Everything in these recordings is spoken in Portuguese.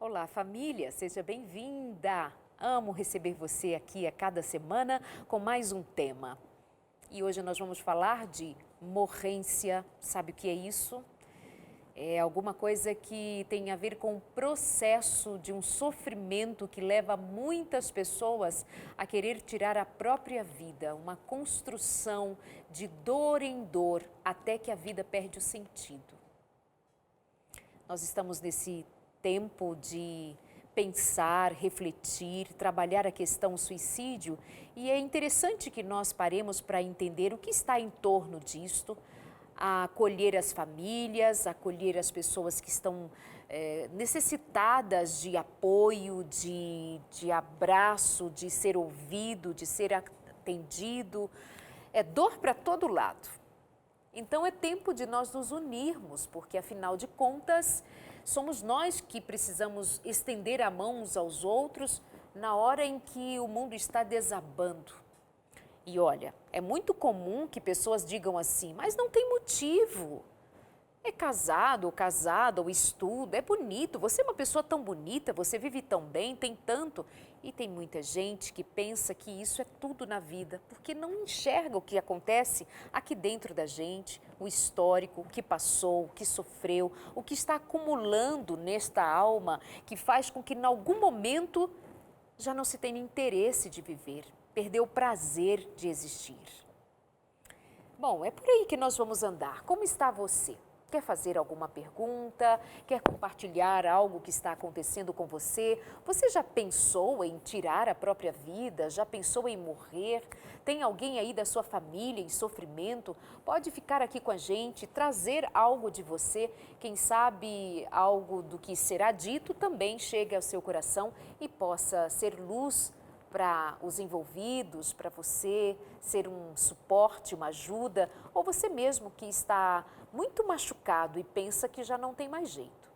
Olá, família, seja bem-vinda. Amo receber você aqui a cada semana com mais um tema. E hoje nós vamos falar de morrência. Sabe o que é isso? É alguma coisa que tem a ver com o processo de um sofrimento que leva muitas pessoas a querer tirar a própria vida, uma construção de dor em dor até que a vida perde o sentido. Nós estamos nesse tempo de pensar, refletir, trabalhar a questão suicídio e é interessante que nós paremos para entender o que está em torno disto, acolher as famílias, acolher as pessoas que estão necessitadas de apoio, de abraço, de ser ouvido, de ser atendido. É dor para todo lado. Então é tempo de nós nos unirmos, porque afinal de contas, somos nós que precisamos estender a mão uns aos outros na hora em que o mundo está desabando. E olha, é muito comum que pessoas digam assim, mas não tem motivo. É casado ou casada ou estuda, é bonito, você é uma pessoa tão bonita, você vive tão bem, tem tanto. E tem muita gente que pensa que isso é tudo na vida, porque não enxerga o que acontece aqui dentro da gente, o histórico, o que passou, o que sofreu, o que está acumulando nesta alma, que faz com que em algum momento já não se tenha interesse de viver, perdeu o prazer de existir. Bom, é por aí que nós vamos andar. Como está você? Quer fazer alguma pergunta? Quer compartilhar algo que está acontecendo com você? Você já pensou em tirar a própria vida? Já pensou em morrer? Tem alguém aí da sua família em sofrimento? Pode ficar aqui com a gente, trazer algo de você. Quem sabe algo do que será dito também chegue ao seu coração e possa ser luz para os envolvidos, para você ser um suporte, uma ajuda, ou você mesmo que está muito machucado e pensa que já não tem mais jeito.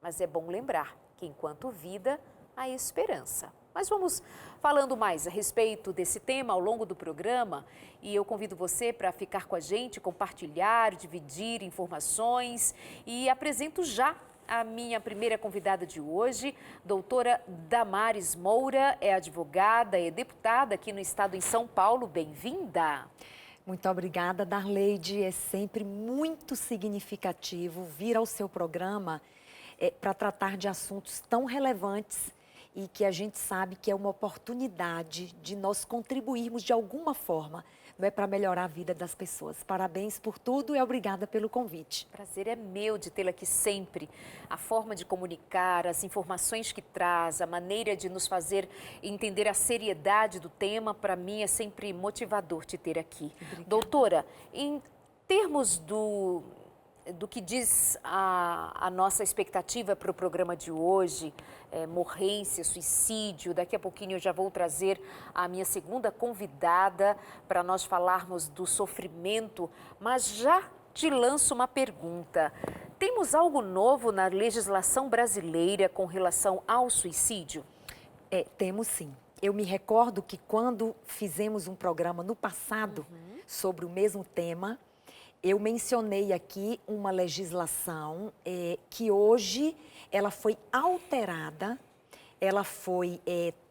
Mas é bom lembrar que enquanto vida, há esperança. Mas vamos falando mais a respeito desse tema ao longo do programa e eu convido você para ficar com a gente, compartilhar, dividir informações e apresento já a minha primeira convidada de hoje, doutora Damares Moura, é advogada, é deputada aqui no estado em São Paulo. Bem-vinda! Muito obrigada, Darleide. É sempre muito significativo vir ao seu programa para tratar de assuntos tão relevantes e que a gente sabe que é uma oportunidade de nós contribuirmos de alguma forma, não é, para melhorar a vida das pessoas. Parabéns por tudo e obrigada pelo convite. Prazer é meu de tê-la aqui sempre. A forma de comunicar, as informações que traz, a maneira de nos fazer entender a seriedade do tema, para mim é sempre motivador te ter aqui. Obrigada. Doutora, em termos do que diz a nossa expectativa para o programa de hoje, morrência, suicídio, daqui a pouquinho eu já vou trazer a minha segunda convidada para nós falarmos do sofrimento, mas já te lanço uma pergunta. Temos algo novo na legislação brasileira com relação ao suicídio? Temos sim. Eu me recordo que quando fizemos um programa no passado sobre o mesmo tema, eu mencionei aqui uma legislação que hoje ela foi alterada, ela foi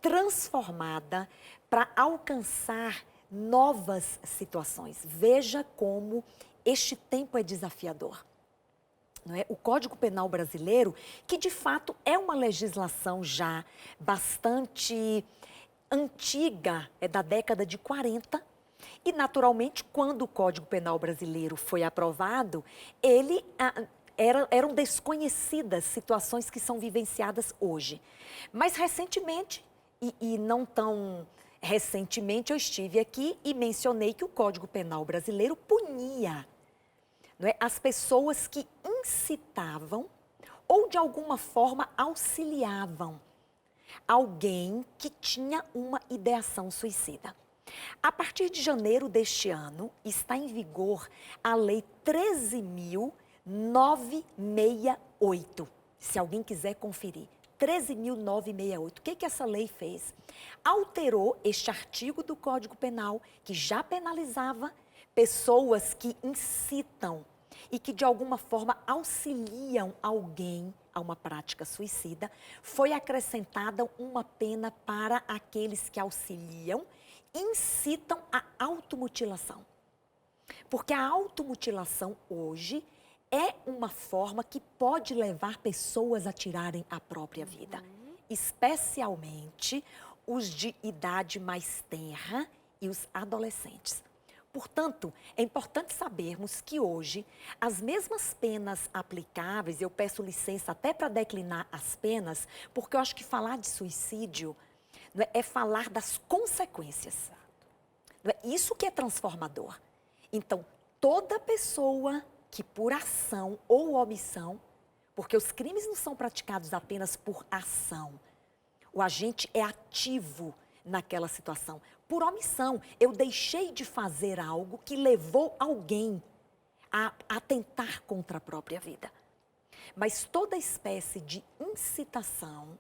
transformada para alcançar novas situações. Veja como este tempo é desafiador. Não é? O Código Penal brasileiro, que de fato é uma legislação já bastante antiga, é da década de 40, e, naturalmente, quando o Código Penal brasileiro foi aprovado, eram desconhecidas situações que são vivenciadas hoje. Mas, recentemente, e não tão recentemente, eu estive aqui e mencionei que o Código Penal brasileiro punia, não é, as pessoas que incitavam ou, de alguma forma, auxiliavam alguém que tinha uma ideação suicida. A partir de janeiro deste ano, está em vigor a Lei 13.968. Se alguém quiser conferir, 13.968. O que essa lei fez? Alterou este artigo do Código Penal, que já penalizava pessoas que incitam e que, de alguma forma, auxiliam alguém a uma prática suicida, foi acrescentada uma pena para aqueles que auxiliam, incitam a automutilação. Porque a automutilação hoje é uma forma que pode levar pessoas a tirarem a própria vida, especialmente os de idade mais tenra e os adolescentes. Portanto, é importante sabermos que hoje as mesmas penas aplicáveis, eu peço licença até para declinar as penas, porque eu acho que falar de suicídio é falar das consequências. Isso que é transformador. Então, toda pessoa que por ação ou omissão, porque os crimes não são praticados apenas por ação, o agente é ativo naquela situação. Por omissão, eu deixei de fazer algo que levou alguém a atentar contra a própria vida. Mas toda espécie de incitação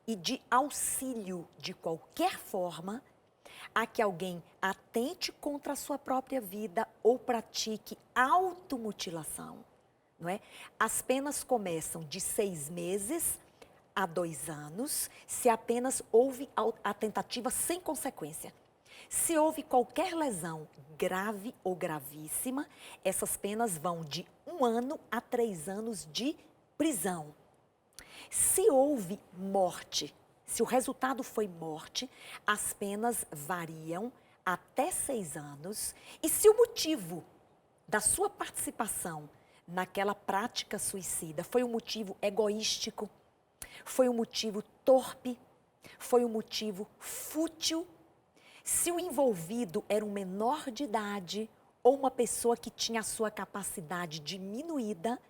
e de auxílio de qualquer forma a que alguém atente contra a sua própria vida ou pratique automutilação, não é? As penas começam de 6 meses a 2 anos, se apenas houve a tentativa sem consequência. Se houve qualquer lesão grave ou gravíssima, essas penas vão de 1 ano a 3 anos de prisão. Se houve morte, se o resultado foi morte, as penas variam até 6 anos. E se o motivo da sua participação naquela prática suicida foi um motivo egoístico, foi um motivo torpe, foi um motivo fútil, se o envolvido era um menor de idade ou uma pessoa que tinha a sua capacidade diminuída,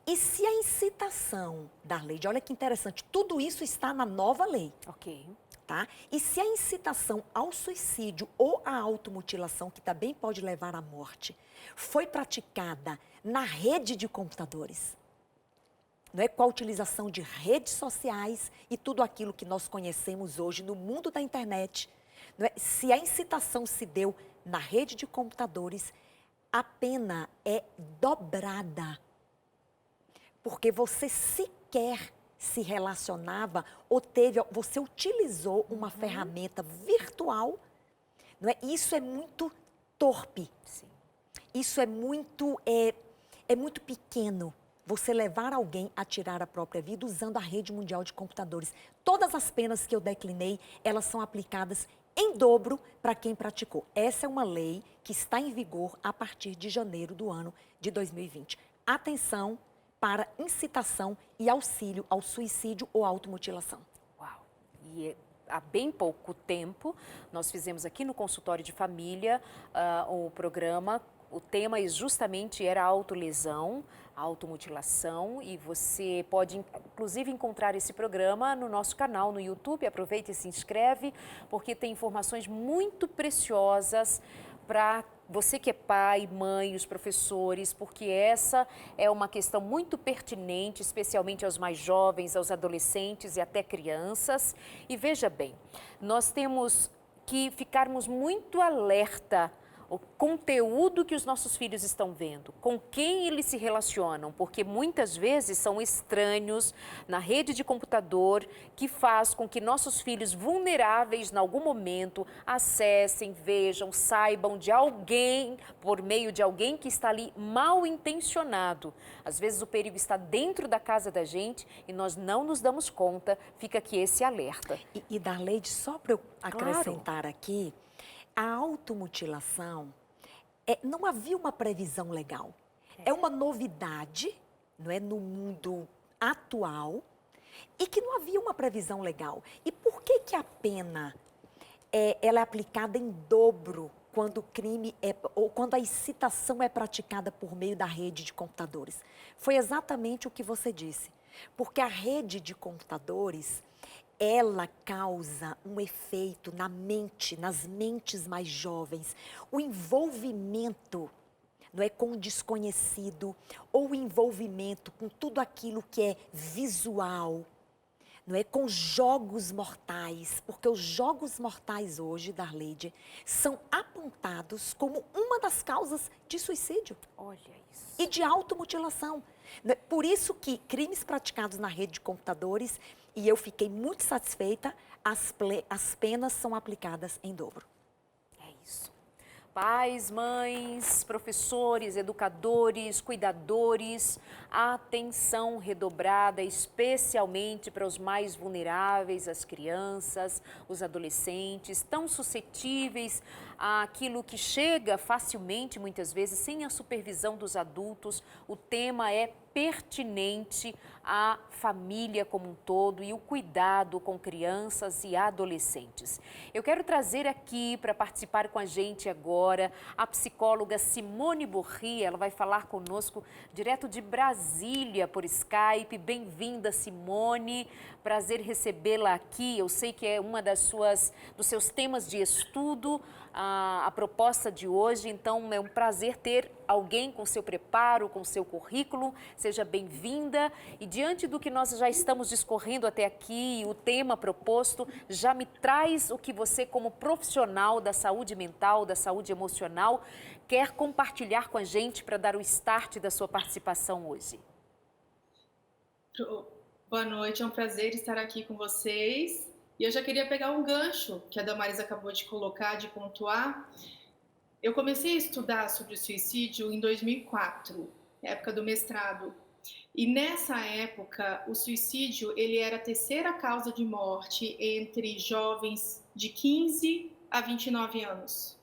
e se a incitação da lei, olha que interessante, tudo isso está na nova lei. Ok. Tá? E se a incitação ao suicídio ou à automutilação, que também pode levar à morte, foi praticada na rede de computadores, não é, com a utilização de redes sociais e tudo aquilo que nós conhecemos hoje no mundo da internet, não é? Se a incitação se deu na rede de computadores, a pena é dobrada, porque você sequer se relacionava ou você utilizou uma ferramenta virtual, não é? Isso é muito torpe. Sim. Isso é muito pequeno. Você levar alguém a tirar a própria vida usando a rede mundial de computadores. Todas as penas que eu declinei, elas são aplicadas em dobro para quem praticou. Essa é uma lei que está em vigor a partir de janeiro do ano de 2020. Atenção para incitação e auxílio ao suicídio ou automutilação. Uau! E há bem pouco tempo, nós fizemos aqui no consultório de família o programa. O tema justamente era a autolesão, a automutilação, e você pode inclusive encontrar esse programa no nosso canal no YouTube. Aproveita e se inscreve, porque tem informações muito preciosas para você que é pai, mãe, os professores, porque essa é uma questão muito pertinente, especialmente aos mais jovens, aos adolescentes e até crianças. E veja bem, nós temos que ficarmos muito alerta o conteúdo que os nossos filhos estão vendo, com quem eles se relacionam, porque muitas vezes são estranhos na rede de computador que faz com que nossos filhos vulneráveis, em algum momento, acessem, vejam, saibam de alguém, por meio de alguém que está ali mal intencionado. Às vezes o perigo está dentro da casa da gente e nós não nos damos conta, fica aqui esse alerta. E Darleide, só para eu acrescentar aqui, a automutilação, não havia uma previsão legal. É uma novidade, não é, no mundo atual, e que não havia uma previsão legal. E por que a pena ela é aplicada em dobro quando o crime ou quando a incitação é praticada por meio da rede de computadores? Foi exatamente o que você disse. Porque a rede de computadores, ela causa um efeito na mente, nas mentes mais jovens, o envolvimento, não é, com o desconhecido, ou o envolvimento com tudo aquilo que é visual, não é, com jogos mortais, porque os jogos mortais hoje, Darleide, são apontados como uma das causas de suicídio. Olha isso. E de automutilação. Por isso que crimes praticados na rede de computadores, e eu fiquei muito satisfeita, as penas são aplicadas em dobro. É isso. Pais, mães, professores, educadores, cuidadores, atenção redobrada, especialmente para os mais vulneráveis, as crianças, os adolescentes, tão suscetíveis àquilo que chega facilmente, muitas vezes, sem a supervisão dos adultos. O tema é pertinente à família como um todo e o cuidado com crianças e adolescentes. Eu quero trazer aqui para participar com a gente agora a psicóloga Simone Borri. Ela vai falar conosco direto de Brasília por Skype. Bem-vinda, Simone. Prazer recebê-la aqui. Eu sei que é uma dos seus temas de estudo, a proposta de hoje, então é um prazer ter alguém com seu preparo, com seu currículo. Seja bem-vinda. E diante do que nós já estamos discorrendo até aqui, o tema proposto, já me traz o que você, como profissional da saúde mental, da saúde emocional, quer compartilhar com a gente para dar o start da sua participação hoje. Boa noite, é um prazer estar aqui com vocês. E eu já queria pegar um gancho que a Damaris acabou de colocar, de pontuar. Eu comecei a estudar sobre o suicídio em 2004, época do mestrado. E nessa época, o suicídio ele era a terceira causa de morte entre jovens de 15 a 29 anos.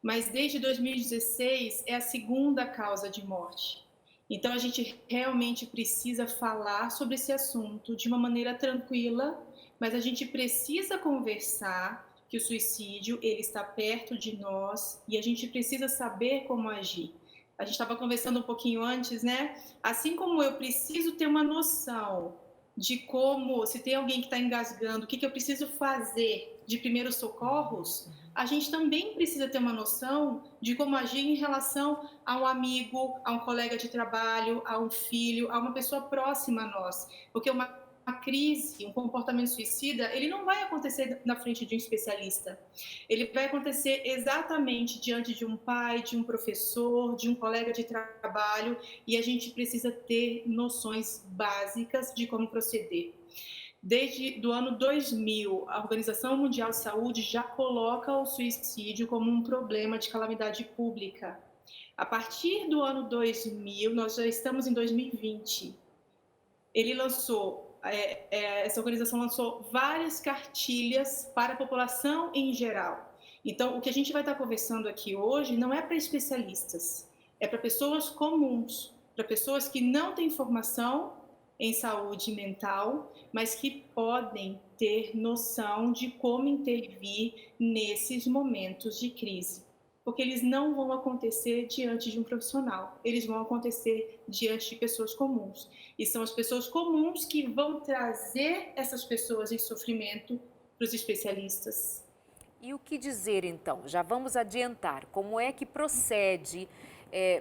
Mas desde 2016 é a segunda causa de morte. Então a gente realmente precisa falar sobre esse assunto de uma maneira tranquila, mas a gente precisa conversar que o suicídio ele está perto de nós e a gente precisa saber como agir. A gente estava conversando um pouquinho antes, né? Assim como eu preciso ter uma noção de como, se tem alguém que está engasgando, o que eu preciso fazer de primeiros socorros, a gente também precisa ter uma noção de como agir em relação a um amigo, a um colega de trabalho, a um filho, a uma pessoa próxima a nós. Porque uma crise, um comportamento suicida, ele não vai acontecer na frente de um especialista. Ele vai acontecer exatamente diante de um pai, de um professor, de um colega de trabalho, e a gente precisa ter noções básicas de como proceder. Desde o ano 2000, a Organização Mundial de Saúde já coloca o suicídio como um problema de calamidade pública. A partir do ano 2000, nós já estamos em 2020, ele lançou, essa organização lançou várias cartilhas para a população em geral. Então, o que a gente vai estar conversando aqui hoje não é para especialistas, é para pessoas comuns, para pessoas que não têm formação em saúde mental, mas que podem ter noção de como intervir nesses momentos de crise. Porque eles não vão acontecer diante de um profissional, eles vão acontecer diante de pessoas comuns. E são as pessoas comuns que vão trazer essas pessoas em sofrimento para os especialistas. E o que dizer, então? Já vamos adiantar. Como é que procede?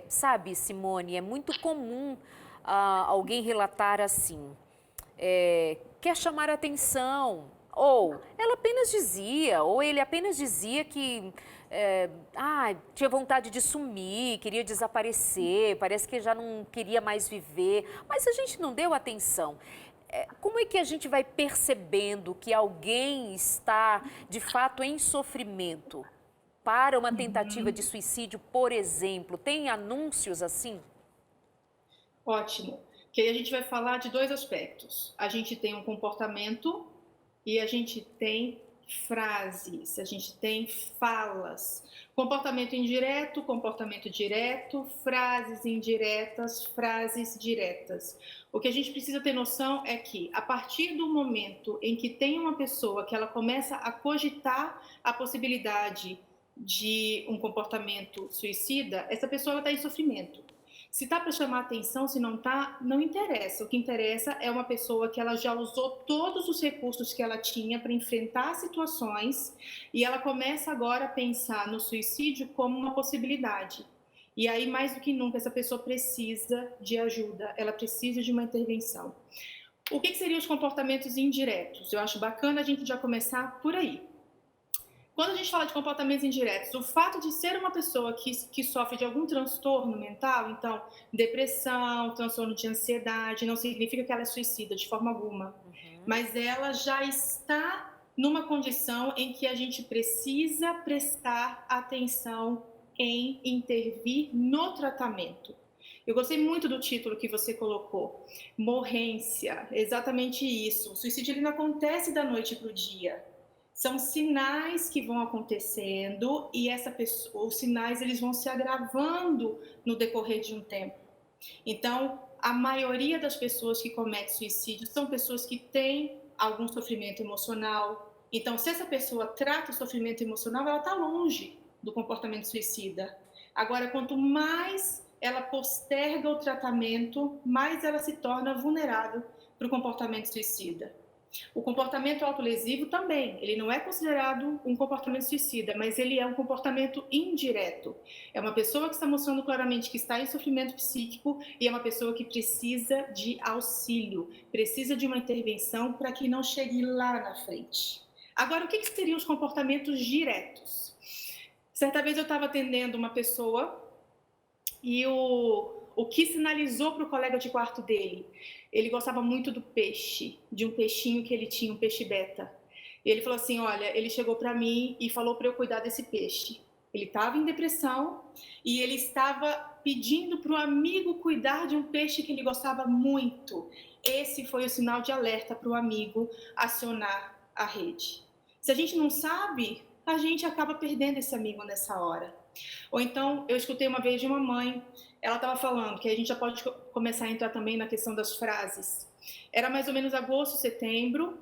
Sabe, Simone, é muito comum alguém relatar assim, quer chamar a atenção, ou ela apenas dizia, ou ele apenas dizia que tinha vontade de sumir, queria desaparecer, parece que já não queria mais viver, mas a gente não deu atenção. Como é que a gente vai percebendo que alguém está, de fato, em sofrimento para uma tentativa de suicídio, por exemplo? Tem anúncios assim? Ótimo. Que aí a gente vai falar de dois aspectos. A gente tem um comportamento e a gente tem frases, a gente tem falas. Comportamento indireto, comportamento direto, frases indiretas, frases diretas. O que a gente precisa ter noção é que, a partir do momento em que tem uma pessoa que ela começa a cogitar a possibilidade de um comportamento suicida, essa pessoa está em sofrimento. Se está para chamar atenção, se não está, não interessa. O que interessa é uma pessoa que ela já usou todos os recursos que ela tinha para enfrentar situações e ela começa agora a pensar no suicídio como uma possibilidade. E aí, mais do que nunca, essa pessoa precisa de ajuda, ela precisa de uma intervenção. O que seriam os comportamentos indiretos? Eu acho bacana a gente já começar por aí. Quando a gente fala de comportamentos indiretos, o fato de ser uma pessoa que sofre de algum transtorno mental, então, depressão, transtorno de ansiedade, não significa que ela é suicida de forma alguma, mas ela já está numa condição em que a gente precisa prestar atenção em intervir no tratamento. Eu gostei muito do título que você colocou, morrência, exatamente isso. O suicídio ele não acontece da noite para o dia. São sinais que vão acontecendo e os sinais eles vão se agravando no decorrer de um tempo. Então, a maioria das pessoas que cometem suicídio são pessoas que têm algum sofrimento emocional. Então, se essa pessoa trata o sofrimento emocional, ela está longe do comportamento suicida. Agora, quanto mais ela posterga o tratamento, mais ela se torna vulnerável para o comportamento suicida. O comportamento autolesivo também, ele não é considerado um comportamento suicida, mas ele é um comportamento indireto. É uma pessoa que está mostrando claramente que está em sofrimento psíquico e é uma pessoa que precisa de auxílio, precisa de uma intervenção para que não chegue lá na frente. Agora, o que seriam os comportamentos diretos? Certa vez eu estava atendendo uma pessoa e o que sinalizou para o colega de quarto dele? Ele gostava muito do peixe, de um peixinho que ele tinha, um peixe beta. E ele falou assim, olha, ele chegou para mim e falou para eu cuidar desse peixe. Ele estava em depressão e ele estava pedindo para o amigo cuidar de um peixe que ele gostava muito. Esse foi o sinal de alerta para o amigo acionar a rede. Se a gente não sabe, a gente acaba perdendo esse amigo nessa hora. Ou então, eu escutei uma vez de uma mãe, ela estava falando que a gente já pode começar a entrar também na questão das frases. Era mais ou menos agosto, setembro,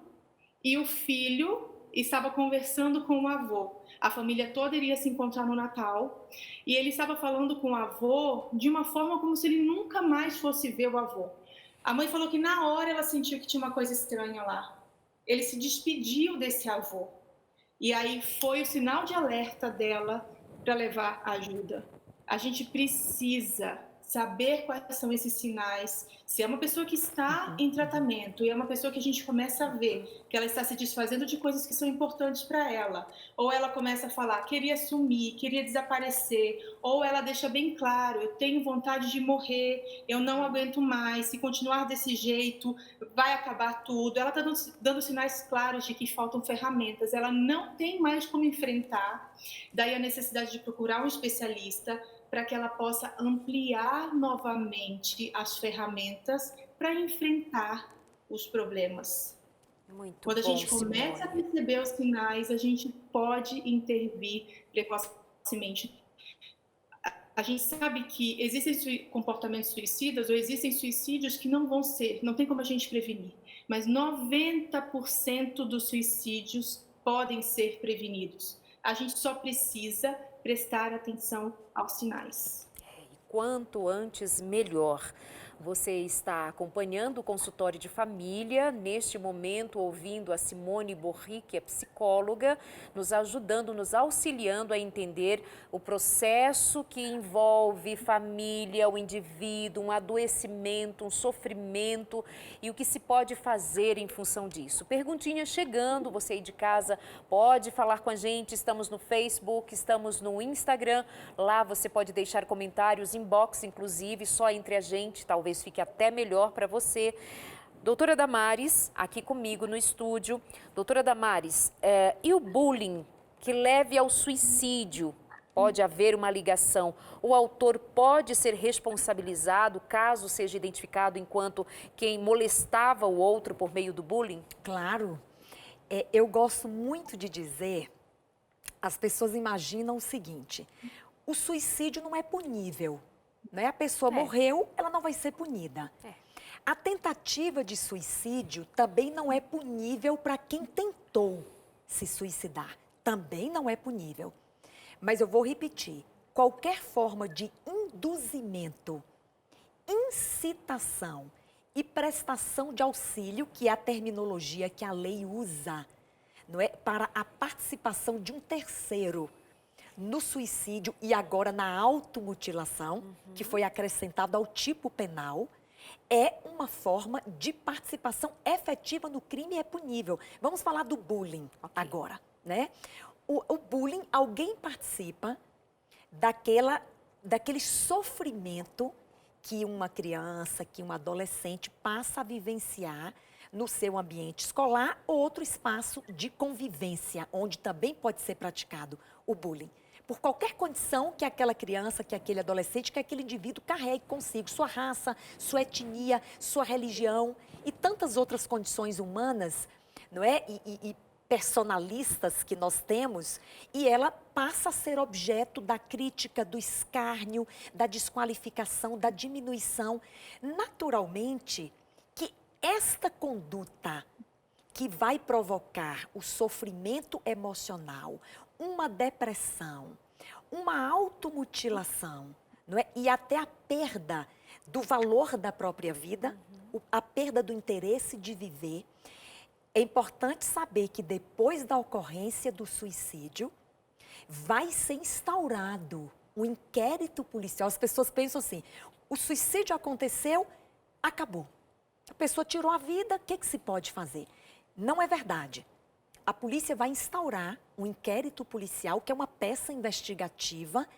e o filho estava conversando com o avô. A família toda iria se encontrar no Natal, e ele estava falando com o avô de uma forma como se ele nunca mais fosse ver o avô. A mãe falou que na hora ela sentiu que tinha uma coisa estranha lá. Ele se despediu desse avô. E aí foi o sinal de alerta dela para levar ajuda. A gente precisa saber quais são esses sinais. Se é uma pessoa que está em tratamento e é uma pessoa que a gente começa a ver que ela está se desfazendo de coisas que são importantes para ela, ou ela começa a falar, queria sumir, queria desaparecer, ou ela deixa bem claro, eu tenho vontade de morrer, eu não aguento mais, se continuar desse jeito, vai acabar tudo. Ela está dando sinais claros de que faltam ferramentas, ela não tem mais como enfrentar, daí a necessidade de procurar um especialista, para que ela possa ampliar novamente as ferramentas para enfrentar os problemas. Muito Quando a bom, gente começa a perceber os sinais, a gente pode intervir precocemente. A gente sabe que existem comportamentos suicidas ou existem suicídios que não tem como a gente prevenir, mas 90% dos suicídios podem ser prevenidos. A gente só precisa prestar atenção aos sinais. E quanto antes, melhor. Você está acompanhando o consultório de família, neste momento ouvindo a Simone Borri, que é psicóloga, nos ajudando, nos auxiliando a entender o processo que envolve família, o indivíduo, um adoecimento, um sofrimento e o que se pode fazer em função disso. Perguntinha chegando, você aí de casa pode falar com a gente, estamos no Facebook, estamos no Instagram, lá você pode deixar comentários, inbox inclusive, só entre a gente, talvez fique até melhor para você. Doutora Damares, aqui comigo no estúdio. Doutora Damares, e o bullying que leve ao suicídio? Pode haver uma ligação? O autor pode ser responsabilizado caso seja identificado enquanto quem molestava o outro por meio do bullying? Claro. Eu gosto muito de dizer, as pessoas imaginam o seguinte, o suicídio não é punível. Né? A pessoa morreu, ela não vai ser punida. A tentativa de suicídio também não é punível para quem tentou se suicidar. Também não é punível. Mas eu vou repetir, qualquer forma de induzimento, incitação e prestação de auxílio, que é a terminologia que a lei usa, não é? Para a participação de um terceiro no suicídio e agora na automutilação, que foi acrescentado ao tipo penal, é uma forma de participação efetiva no crime e é punível. Vamos falar do bullying agora, né? o bullying, alguém participa daquele sofrimento que uma criança, que um adolescente passa a vivenciar no seu ambiente escolar ou outro espaço de convivência, onde também pode ser praticado o bullying. Por qualquer condição que aquela criança, que aquele adolescente, que aquele indivíduo carregue consigo, sua raça, sua etnia, sua religião e tantas outras condições humanas, não é? E personalistas que nós temos, e ela passa a ser objeto da crítica, do escárnio, da desqualificação, da diminuição. Naturalmente, que esta conduta que vai provocar o sofrimento emocional, uma depressão, uma automutilação, não é? E até a perda do valor da própria vida, a perda do interesse de viver. É importante saber que depois da ocorrência do suicídio, vai ser instaurado um inquérito policial. As pessoas pensam assim, o suicídio aconteceu, acabou. A pessoa tirou a vida, o que se pode fazer? Não é verdade. A polícia vai instaurar um inquérito policial, que é uma peça investigativa,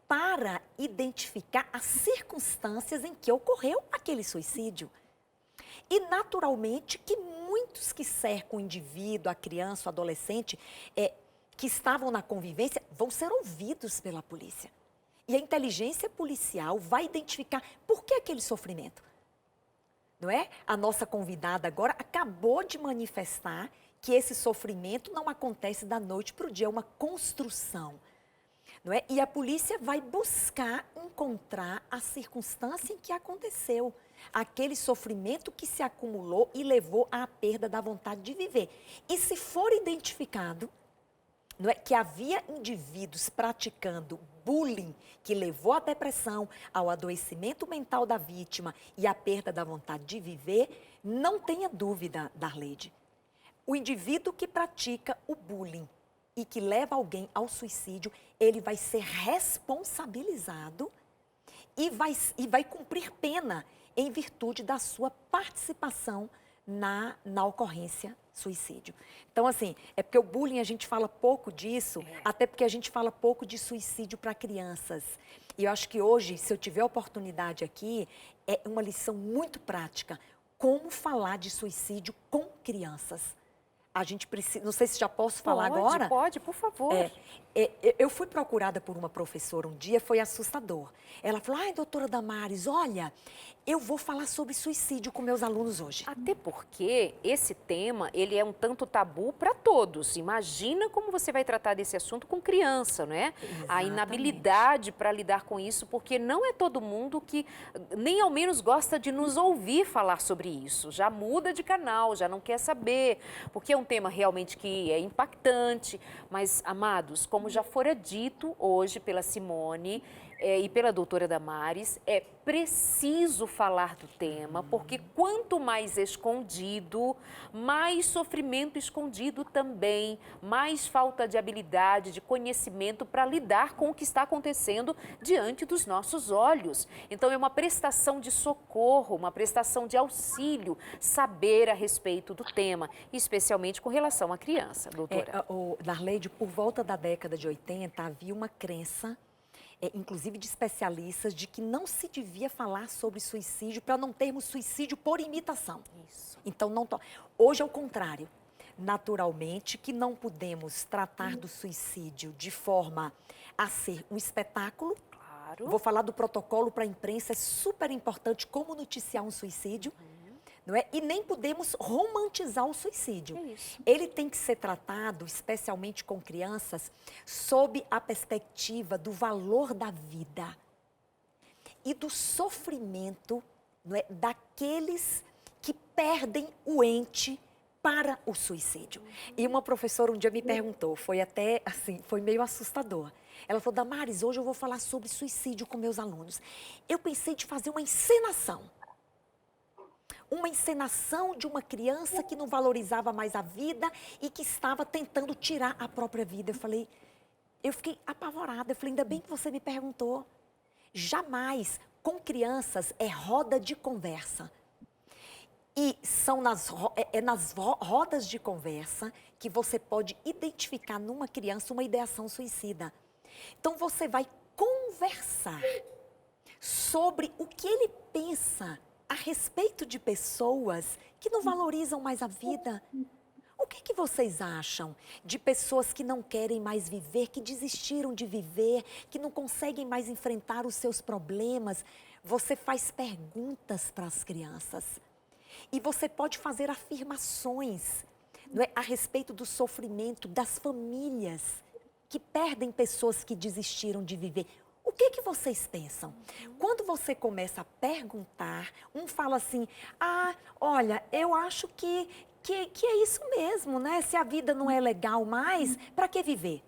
para identificar as circunstâncias em que ocorreu aquele suicídio. E, naturalmente, que muitos que cercam o indivíduo, a criança, o adolescente, que estavam na convivência, vão ser ouvidos pela polícia. E a inteligência policial vai identificar por que aquele sofrimento. Não é? A nossa convidada agora acabou de manifestar que esse sofrimento não acontece da noite para o dia, é uma construção. Não é? E a polícia vai buscar encontrar a circunstância em que aconteceu. Aquele sofrimento que se acumulou e levou à perda da vontade de viver. E se for identificado, não é, que havia indivíduos praticando bullying que levou à depressão, ao adoecimento mental da vítima e à perda da vontade de viver, não tenha dúvida, Darleide. O indivíduo que pratica o bullying e que leva alguém ao suicídio, ele vai ser responsabilizado e vai cumprir pena em virtude da sua participação na ocorrência suicídio. Então, assim, é porque o bullying a gente fala pouco disso, até porque a gente fala pouco de suicídio para crianças. E eu acho que hoje, se eu tiver oportunidade aqui, é uma lição muito prática. Como falar de suicídio com crianças. A gente precisa, não sei se já posso falar agora. Pode, por favor. Eu fui procurada por uma professora um dia, foi assustador. Ela falou, ai, doutora Damares, olha, eu vou falar sobre suicídio com meus alunos hoje. Até porque esse tema, ele é um tanto tabu para todos. Imagina como você vai tratar desse assunto com criança, não é? Exatamente. A inabilidade para lidar com isso, porque não é todo mundo que nem ao menos gosta de nos ouvir falar sobre isso. Já muda de canal, já não quer saber, porque é um tema realmente que é impactante. Mas, amados, como já fora dito hoje pela Simone e pela doutora Damares, é preciso falar do tema, porque quanto mais escondido, mais sofrimento escondido também, mais falta de habilidade, de conhecimento para lidar com o que está acontecendo diante dos nossos olhos. Então, é uma prestação de socorro, uma prestação de auxílio, saber a respeito do tema, especialmente com relação à criança, doutora. Darleide, por volta da década de 80, havia uma crença, inclusive de especialistas, de que não se devia falar sobre suicídio para não termos suicídio por imitação. Isso. Então, hoje é o contrário. Naturalmente que não podemos tratar do suicídio de forma a ser um espetáculo. Claro. Vou falar do protocolo para a imprensa, é super importante como noticiar um suicídio. Não é? E nem podemos romantizar o suicídio. É isso. Ele tem que ser tratado, especialmente com crianças, sob a perspectiva do valor da vida e do sofrimento, não é, daqueles que perdem o ente para o suicídio. E uma professora um dia me perguntou, foi até assim, foi meio assustador. Ela falou, Damares, hoje eu vou falar sobre suicídio com meus alunos. Eu pensei de fazer uma encenação. Uma encenação de uma criança que não valorizava mais a vida e que estava tentando tirar a própria vida. Eu fiquei apavorada. Eu falei, ainda bem que você me perguntou. Jamais, com crianças, é roda de conversa. E são nas rodas de conversa que você pode identificar numa criança uma ideação suicida. Então, você vai conversar sobre o que ele pensa a respeito de pessoas que não valorizam mais a vida. O que vocês acham de pessoas que não querem mais viver, que desistiram de viver, que não conseguem mais enfrentar os seus problemas? Você faz perguntas para as crianças. E você pode fazer afirmações, não é, a respeito do sofrimento das famílias que perdem pessoas que desistiram de viver. O que vocês pensam? Quando você começa a perguntar, um fala assim, olha, eu acho que é isso mesmo, né? Se a vida não é legal mais, para que viver?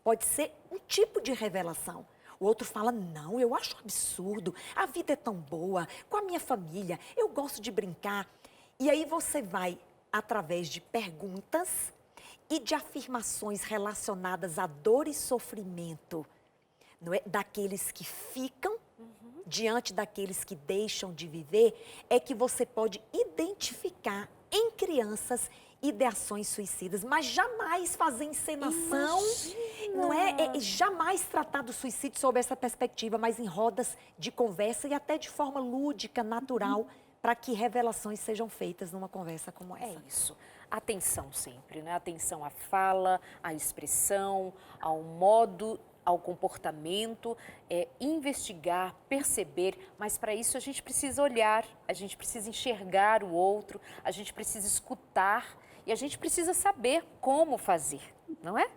Pode ser um tipo de revelação. O outro fala, não, eu acho absurdo, a vida é tão boa, com a minha família, eu gosto de brincar. E aí você vai, através de perguntas e de afirmações relacionadas a dor e sofrimento, não é? Daqueles que ficam diante daqueles que deixam de viver, é que você pode identificar em crianças ideações suicidas, mas jamais fazer encenação, não é? Jamais tratar do suicídio sob essa perspectiva, mas em rodas de conversa e até de forma lúdica, natural, para que revelações sejam feitas numa conversa como essa. É isso. Atenção sempre, né? Atenção à fala, à expressão, ao modo, ao comportamento, investigar, perceber, mas para isso a gente precisa olhar, a gente precisa enxergar o outro, a gente precisa escutar e a gente precisa saber como fazer, não é?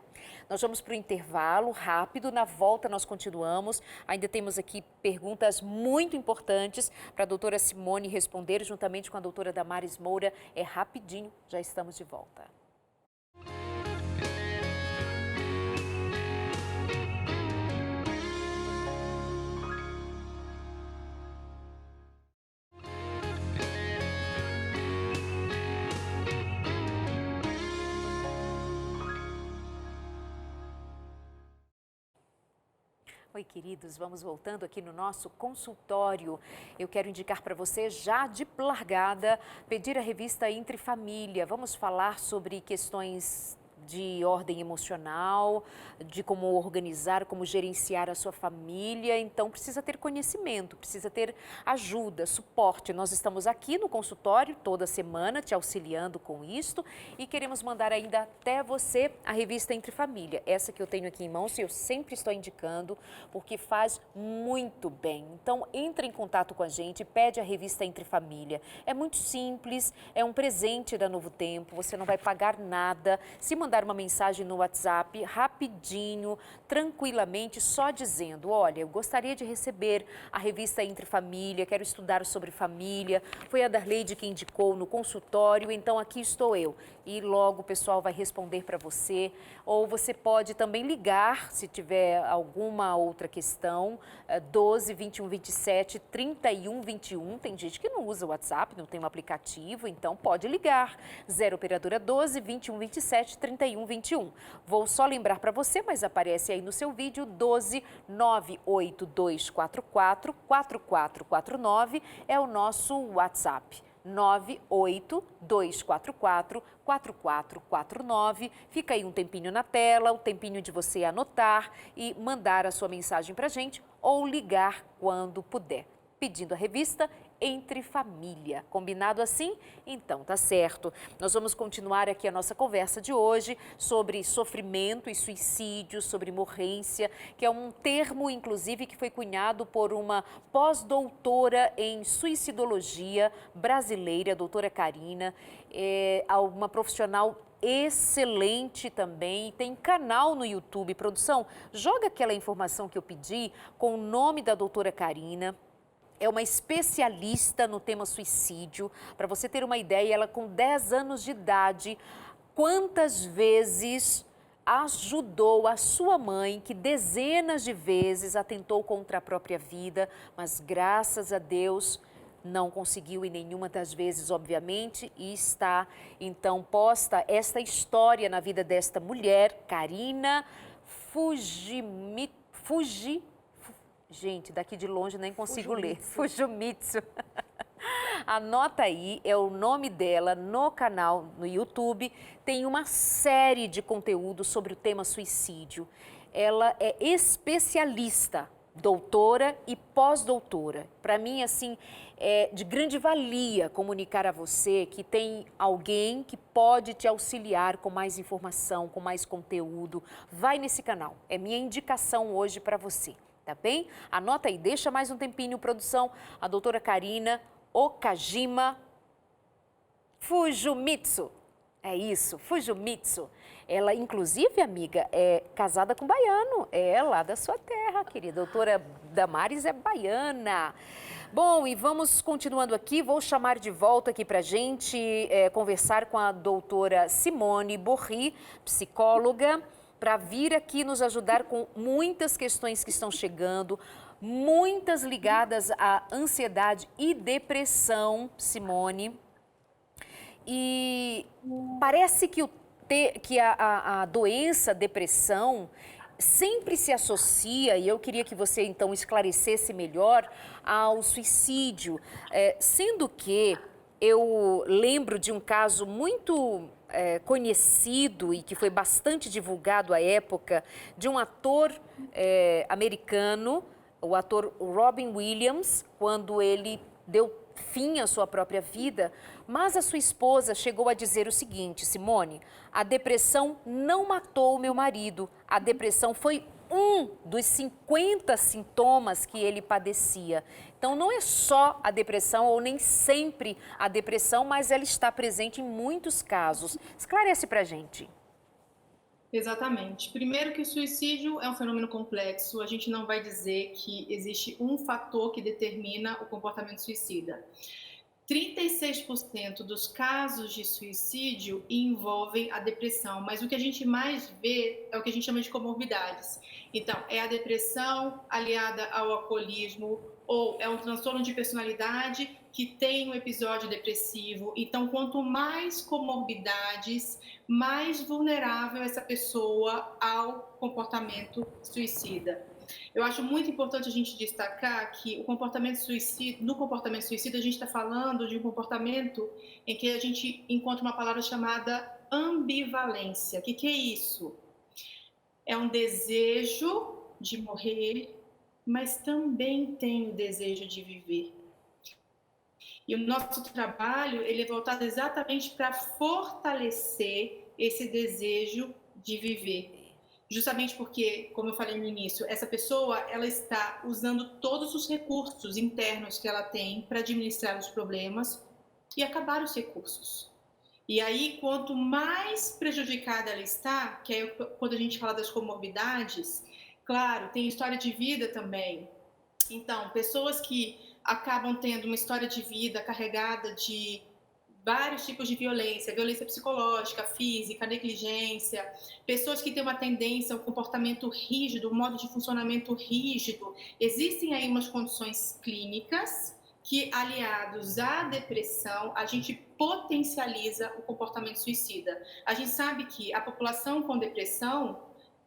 Nós vamos para o intervalo rápido, na volta nós continuamos. Ainda temos aqui perguntas muito importantes para a doutora Simone responder, juntamente com a doutora Damares Moura. É rapidinho, já estamos de volta. Oi, queridos, vamos voltando aqui no nosso consultório. Eu quero indicar para você, já de largada, pedir a revista Entre Família. Vamos falar sobre questões de ordem emocional, de como organizar, como gerenciar a sua família. Então, precisa ter conhecimento, precisa ter ajuda, suporte. Nós estamos aqui no consultório toda semana te auxiliando com isto e queremos mandar ainda até você a revista Entre Família. Essa que eu tenho aqui em mãos e eu sempre estou indicando porque faz muito bem. Então, entre em contato com a gente, pede a revista Entre Família. É muito simples, é um presente da Novo Tempo, você não vai pagar nada. Se mandar uma mensagem no WhatsApp, rapidinho, tranquilamente, só dizendo, olha, eu gostaria de receber a revista Entre Família, quero estudar sobre família, foi a Darleide que indicou no consultório, então aqui estou eu. E logo o pessoal vai responder para você, ou você pode também ligar, se tiver alguma outra questão, 12 21 27 31 21, tem gente que não usa o WhatsApp, não tem um aplicativo, então pode ligar, 0 operadora 12 21 27 31 21. Vou só lembrar para você, mas aparece aí no seu vídeo, 12 98244 4449 é o nosso WhatsApp. 98244 4449. Fica aí um tempinho na tela, o tempinho de você anotar e mandar a sua mensagem para a gente ou ligar quando puder, pedindo a revista Entre Família. Combinado assim? Então tá certo. Nós vamos continuar aqui a nossa conversa de hoje sobre sofrimento e suicídio, sobre morrência, que é um termo, inclusive, que foi cunhado por uma pós-doutora em suicidologia brasileira, a doutora Karina, uma profissional excelente também, tem canal no YouTube. Produção, joga aquela informação que eu pedi com o nome da doutora Karina. É uma especialista no tema suicídio. Para você ter uma ideia, ela com 10 anos de idade, quantas vezes ajudou a sua mãe, que dezenas de vezes atentou contra a própria vida, mas graças a Deus não conseguiu em nenhuma das vezes, obviamente, e está então posta esta história na vida desta mulher, Karina Gente, daqui de longe nem consigo ler. Fujimitsu. Anota aí, é o nome dela no canal no YouTube. Tem uma série de conteúdos sobre o tema suicídio. Ela é especialista, doutora e pós-doutora. Para mim, assim, é de grande valia comunicar a você que tem alguém que pode te auxiliar com mais informação, com mais conteúdo. Vai nesse canal, é minha indicação hoje para você, tá bem? Anota aí, deixa mais um tempinho, produção. A doutora Karina Okajima Fujimitsu. É isso, Fujimitsu. Ela, inclusive, amiga, é casada com baiano. É lá da sua terra, querida. A doutora Damares é baiana. Bom, e vamos continuando aqui. Vou chamar de volta aqui para a gente conversar com a doutora Simone Borri, psicóloga, para vir aqui nos ajudar com muitas questões que estão chegando, muitas ligadas à ansiedade e depressão, Simone. E parece que a doença, depressão, sempre se associa, e eu queria que você então esclarecesse melhor, ao suicídio, sendo que eu lembro de um caso muito conhecido e que foi bastante divulgado à época, de um ator americano, o ator Robin Williams, quando ele deu fim à sua própria vida, mas a sua esposa chegou a dizer o seguinte: Simone, a depressão não matou o meu marido, a depressão foi um dos 50 sintomas que ele padecia. Então não é só a depressão, ou nem sempre a depressão, mas ela está presente em muitos casos. Esclarece pra gente. Exatamente. Primeiro que o suicídio é um fenômeno complexo, a gente não vai dizer que existe um fator que determina o comportamento suicida. 36% dos casos de suicídio envolvem a depressão, mas o que a gente mais vê é o que a gente chama de comorbidades. Então, é a depressão aliada ao alcoolismo, ou é um transtorno de personalidade que tem um episódio depressivo. Então, quanto mais comorbidades, mais vulnerável essa pessoa ao comportamento suicida. Eu acho muito importante a gente destacar que no comportamento suicida a gente está falando de um comportamento em que a gente encontra uma palavra chamada ambivalência. O que é isso? É um desejo de morrer, mas também tem o desejo de viver. E o nosso trabalho ele é voltado exatamente para fortalecer esse desejo de viver. Justamente porque, como eu falei no início, essa pessoa ela está usando todos os recursos internos que ela tem para administrar os problemas e acabar os recursos. E aí, quanto mais prejudicada ela está, que é quando a gente fala das comorbidades, claro, tem história de vida também. Então, pessoas que acabam tendo uma história de vida carregada de vários tipos de violência, violência psicológica, física, negligência, pessoas que têm uma tendência, um comportamento rígido, um modo de funcionamento rígido. Existem aí umas condições clínicas que, aliados à depressão, a gente potencializa o comportamento suicida. A gente sabe que a população com depressão,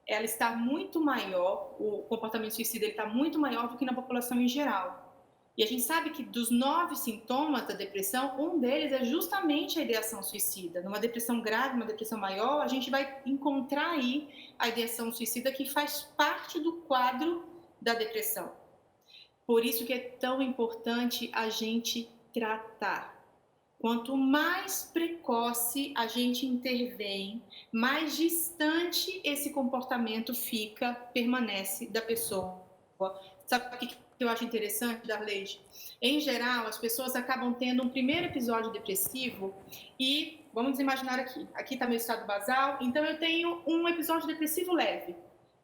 ela está muito maior, o comportamento suicida ele está muito maior do que na população em geral. E a gente sabe que dos 9 sintomas da depressão, um deles é justamente a ideação suicida. Numa depressão grave, uma depressão maior, a gente vai encontrar aí a ideação suicida que faz parte do quadro da depressão. Por isso que é tão importante a gente tratar. Quanto mais precoce a gente intervém, mais distante esse comportamento permanece da pessoa. Sabe o que eu acho interessante, Darleide? Em geral, as pessoas acabam tendo um primeiro episódio depressivo e, vamos imaginar aqui está meu estado basal, então eu tenho um episódio depressivo leve,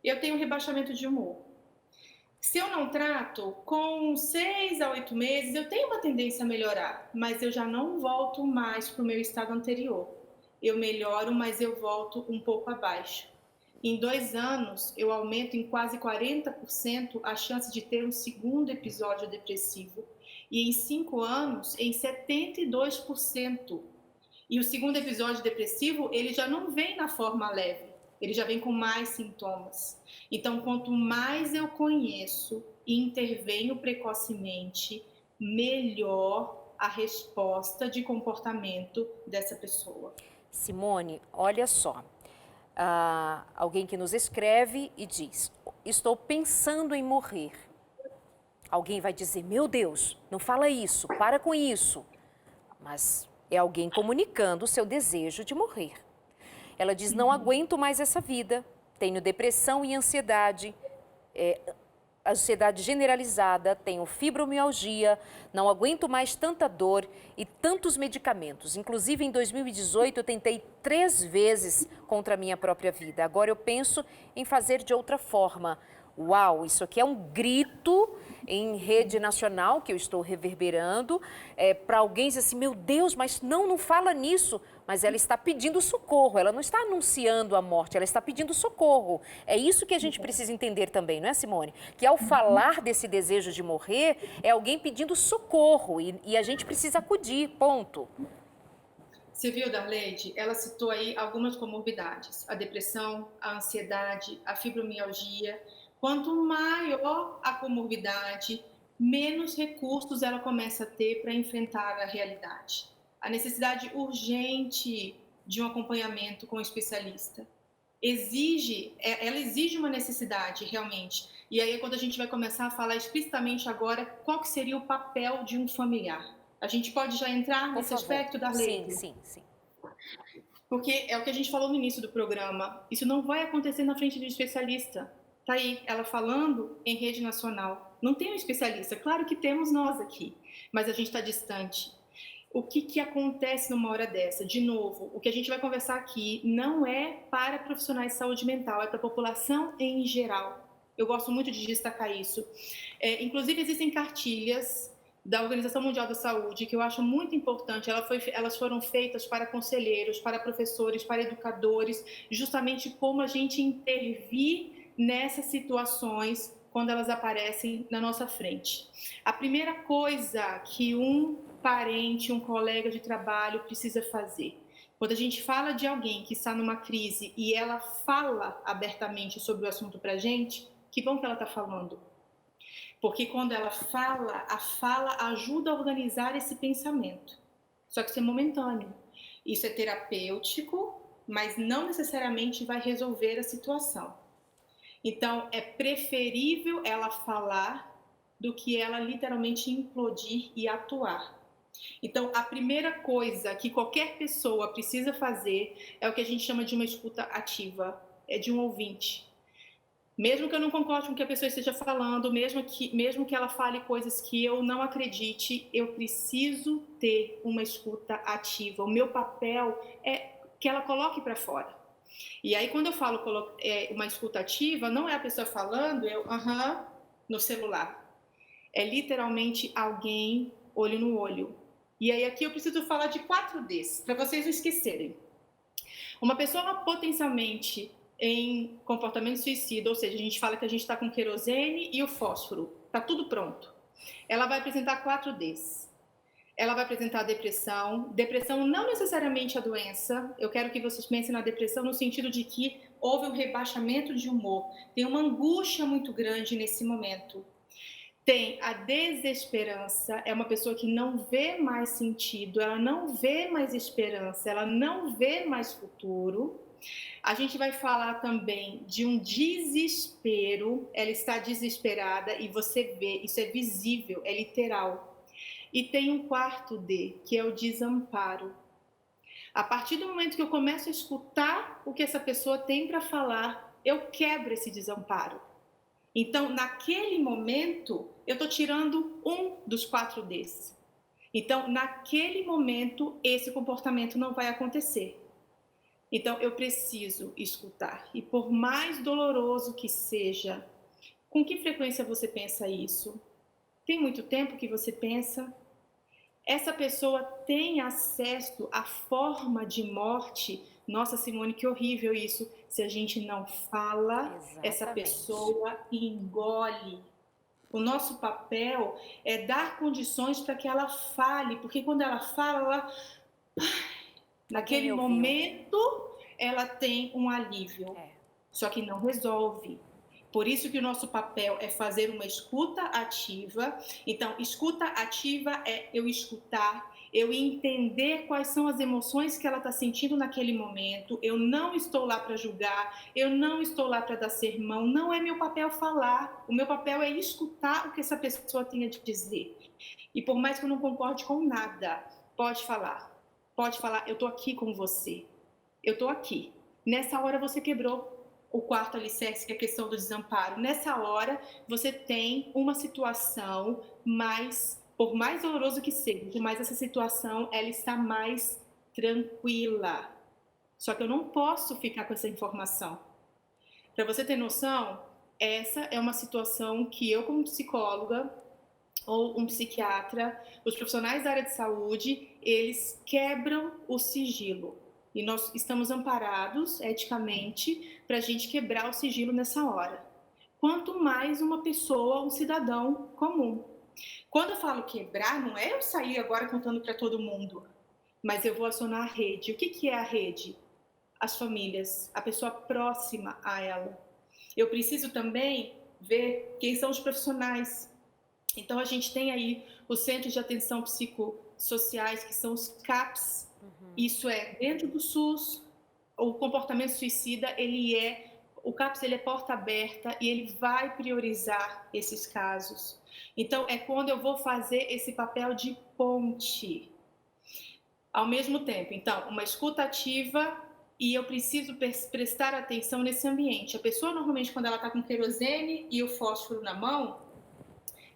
eu tenho um rebaixamento de humor. Se eu não trato, com 6 a 8 meses, eu tenho uma tendência a melhorar, mas eu já não volto mais para o meu estado anterior. Eu melhoro, mas eu volto um pouco abaixo. Em 2 anos, eu aumento em quase 40% a chance de ter um segundo episódio depressivo. E em 5 anos, em 72%. E o segundo episódio depressivo, ele já não vem na forma leve, ele já vem com mais sintomas. Então, quanto mais eu conheço e intervenho precocemente, melhor a resposta de comportamento dessa pessoa. Simone, olha só, alguém que nos escreve e diz, estou pensando em morrer. Alguém vai dizer, meu Deus, não fala isso, para com isso. Mas é alguém comunicando o seu desejo de morrer. Ela diz, não aguento mais essa vida, tenho depressão e ansiedade, ansiedade generalizada, tenho fibromialgia, não aguento mais tanta dor e tantos medicamentos. Inclusive, em 2018, eu tentei 3 vezes contra a minha própria vida. Agora eu penso em fazer de outra forma. Uau, isso aqui é um grito em rede nacional que eu estou reverberando para alguém dizer assim, meu Deus, mas não fala nisso. Mas ela está pedindo socorro, ela não está anunciando a morte, ela está pedindo socorro. É isso que a gente precisa entender também, não é, Simone? Que ao falar desse desejo de morrer, é alguém pedindo socorro e a gente precisa acudir, ponto. Você viu, Darleide? Ela citou aí algumas comorbidades, a depressão, a ansiedade, a fibromialgia. Quanto maior a comorbidade, menos recursos ela começa a ter para enfrentar a realidade. A necessidade urgente de um acompanhamento com o especialista. Ela exige uma necessidade, realmente. E aí, quando a gente vai começar a falar explicitamente agora, qual que seria o papel de um familiar? A gente pode já entrar nesse aspecto, Darleide? Sim. Porque é o que a gente falou no início do programa. Isso não vai acontecer na frente do especialista. Tá aí, ela falando em rede nacional. Não tem um especialista. Claro que temos nós aqui, mas a gente está distante. O que acontece numa hora dessa? De novo, o que a gente vai conversar aqui não é para profissionais de saúde mental, é para a população em geral. Eu gosto muito de destacar isso. Inclusive, existem cartilhas da Organização Mundial da Saúde, que eu acho muito importante. Elas foram feitas para conselheiros, para professores, para educadores, justamente como a gente intervir nessas situações quando elas aparecem na nossa frente. A primeira coisa que um parente, um colega de trabalho precisa fazer, quando a gente fala de alguém que está numa crise e ela fala abertamente sobre o assunto para a gente, que bom que ela está falando. Porque quando ela fala, a fala ajuda a organizar esse pensamento. Só que isso é momentâneo. Isso é terapêutico, mas não necessariamente vai resolver a situação. Então, é preferível ela falar do que ela literalmente implodir e atuar. Então, a primeira coisa que qualquer pessoa precisa fazer é o que a gente chama de uma escuta ativa, é de um ouvinte. Mesmo que eu não concorde com o que a pessoa esteja falando, mesmo que ela fale coisas que eu não acredite, eu preciso ter uma escuta ativa. O meu papel é que ela coloque para fora. E aí, quando eu falo uma escuta ativa, não é a pessoa falando, no celular. É literalmente alguém olho no olho. E aí, aqui eu preciso falar de 4 Ds, para vocês não esquecerem. Uma pessoa potencialmente em comportamento suicida, ou seja, a gente fala que a gente está com querosene e o fósforo, está tudo pronto. Ela vai apresentar 4 Ds. Ela vai apresentar depressão. Depressão não necessariamente a doença. Eu quero que vocês pensem na depressão no sentido de que houve um rebaixamento de humor. Tem uma angústia muito grande nesse momento. Tem a desesperança, é uma pessoa que não vê mais sentido, ela não vê mais esperança, ela não vê mais futuro. A gente vai falar também de um desespero, ela está desesperada e você vê, isso é visível, é literal. E tem um 4 D, que é o desamparo. A partir do momento que eu começo a escutar o que essa pessoa tem para falar, eu quebro esse desamparo. Então, naquele momento, eu estou tirando um dos 4 Ds. Então, naquele momento, esse comportamento não vai acontecer. Então, eu preciso escutar. E por mais doloroso que seja, com que frequência você pensa isso? Tem muito tempo que você pensa? Essa pessoa tem acesso à forma de morte? Nossa, Simone, que horrível isso. Se a gente não fala, Exatamente. Essa pessoa engole. O nosso papel é dar condições para que ela fale, porque quando ela fala, naquele momento, ela tem um alívio. Só que não resolve. Por isso que o nosso papel é fazer uma escuta ativa. Então, escuta ativa é eu escutar, eu entender quais são as emoções que ela está sentindo naquele momento. Eu não estou lá para julgar, eu não estou lá para dar sermão, não é meu papel falar. O meu papel é escutar o que essa pessoa tem a dizer. E por mais que eu não concorde com nada, pode falar, eu estou aqui com você, eu estou aqui. Nessa hora você quebrou o quarto alicerce, que é a questão do desamparo. Nessa hora, você tem uma situação mais, por mais doloroso que seja, mas essa situação, ela está mais tranquila. Só que eu não posso ficar com essa informação. Para você ter noção, essa é uma situação que eu, como psicóloga ou um psiquiatra, os profissionais da área de saúde, eles quebram o sigilo. E nós estamos amparados eticamente para a gente quebrar o sigilo nessa hora. Quanto mais uma pessoa, um cidadão comum. Quando eu falo quebrar, não é eu sair agora contando para todo mundo, mas eu vou acionar a rede. O que é a rede? As famílias, a pessoa próxima a ela. Eu preciso também ver quem são os profissionais. Então, a gente tem aí os Centros de Atenção Psicossociais, que são os CAPs. Isso é, dentro do SUS, o comportamento suicida, o CAPS ele é porta aberta e ele vai priorizar esses casos. Então, é quando eu vou fazer esse papel de ponte. Ao mesmo tempo, então, uma escuta ativa e eu preciso prestar atenção nesse ambiente. A pessoa, normalmente, quando ela está com querosene e o fósforo na mão,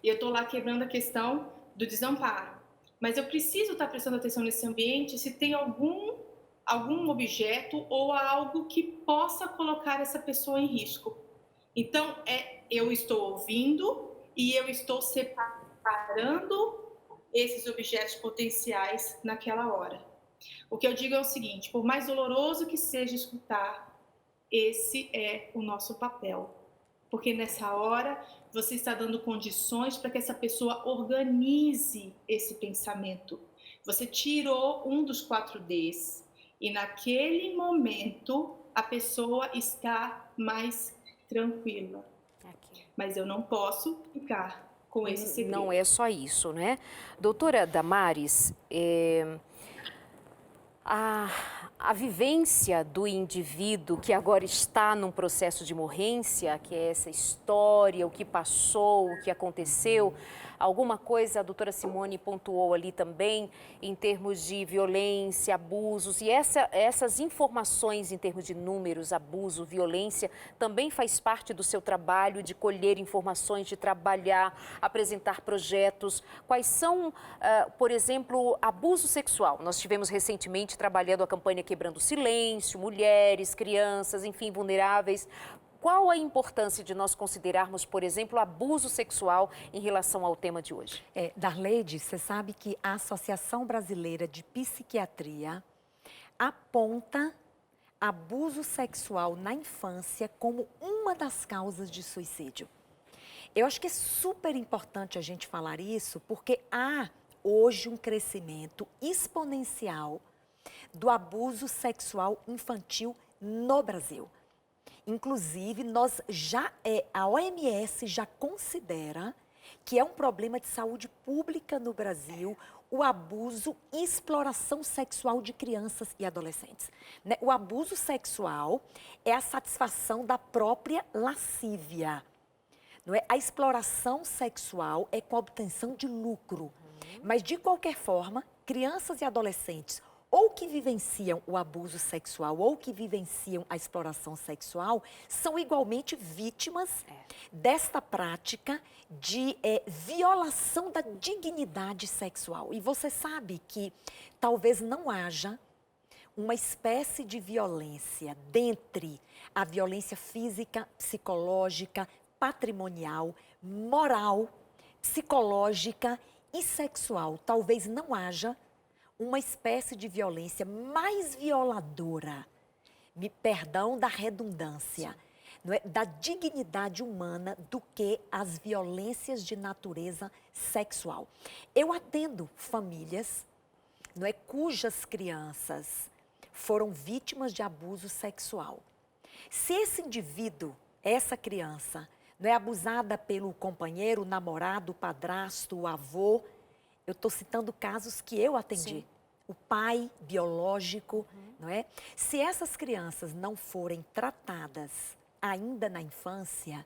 eu estou lá quebrando a questão do desamparo. Mas eu preciso estar prestando atenção nesse ambiente se tem algum objeto ou algo que possa colocar essa pessoa em risco. Então, eu estou ouvindo e eu estou separando esses objetos potenciais naquela hora. O que eu digo é o seguinte, por mais doloroso que seja escutar, esse é o nosso papel. Porque nessa hora você está dando condições para que essa pessoa organize esse pensamento. Você tirou um dos 4Ds e naquele momento a pessoa está mais tranquila. Mas eu não posso ficar com esse segredo. Não é só isso, né? Doutora Damares, a vivência do indivíduo que agora está num processo de morrência, que é essa história, o que passou, o que aconteceu, alguma coisa a doutora Simone pontuou ali também em termos de violência, abusos, e essas informações em termos de números, abuso, violência, também faz parte do seu trabalho de colher informações, de trabalhar, apresentar projetos. Quais são, por exemplo, abuso sexual? Nós tivemos recentemente trabalhando a campanha Quebrando o Silêncio, mulheres, crianças, enfim, vulneráveis. Qual a importância de nós considerarmos, por exemplo, abuso sexual em relação ao tema de hoje? Darleide, você sabe que a Associação Brasileira de Psiquiatria aponta abuso sexual na infância como uma das causas de suicídio. Eu acho que é super importante a gente falar isso, porque há hoje um crescimento exponencial do abuso sexual infantil no Brasil. Inclusive, a OMS já considera que é um problema de saúde pública no Brasil o abuso e exploração sexual de crianças e adolescentes. Né? O abuso sexual é a satisfação da própria lascívia. Não é? A exploração sexual é com a obtenção de lucro. Mas, de qualquer forma, crianças e adolescentes ou que vivenciam o abuso sexual ou que vivenciam a exploração sexual são igualmente vítimas desta prática de violação da dignidade sexual. E você sabe que talvez não haja uma espécie de violência dentre a violência física, psicológica, patrimonial, moral, psicológica e sexual. Talvez não haja uma espécie de violência mais violadora, me perdão da redundância, não é, da dignidade humana do que as violências de natureza sexual. Eu atendo famílias, não é, cujas crianças foram vítimas de abuso sexual. Se esse indivíduo essa criança não é abusada pelo companheiro, o namorado, o padrasto, o avô, eu estou citando casos que eu atendi. Sim. O pai biológico, não é? Se essas crianças não forem tratadas ainda na infância,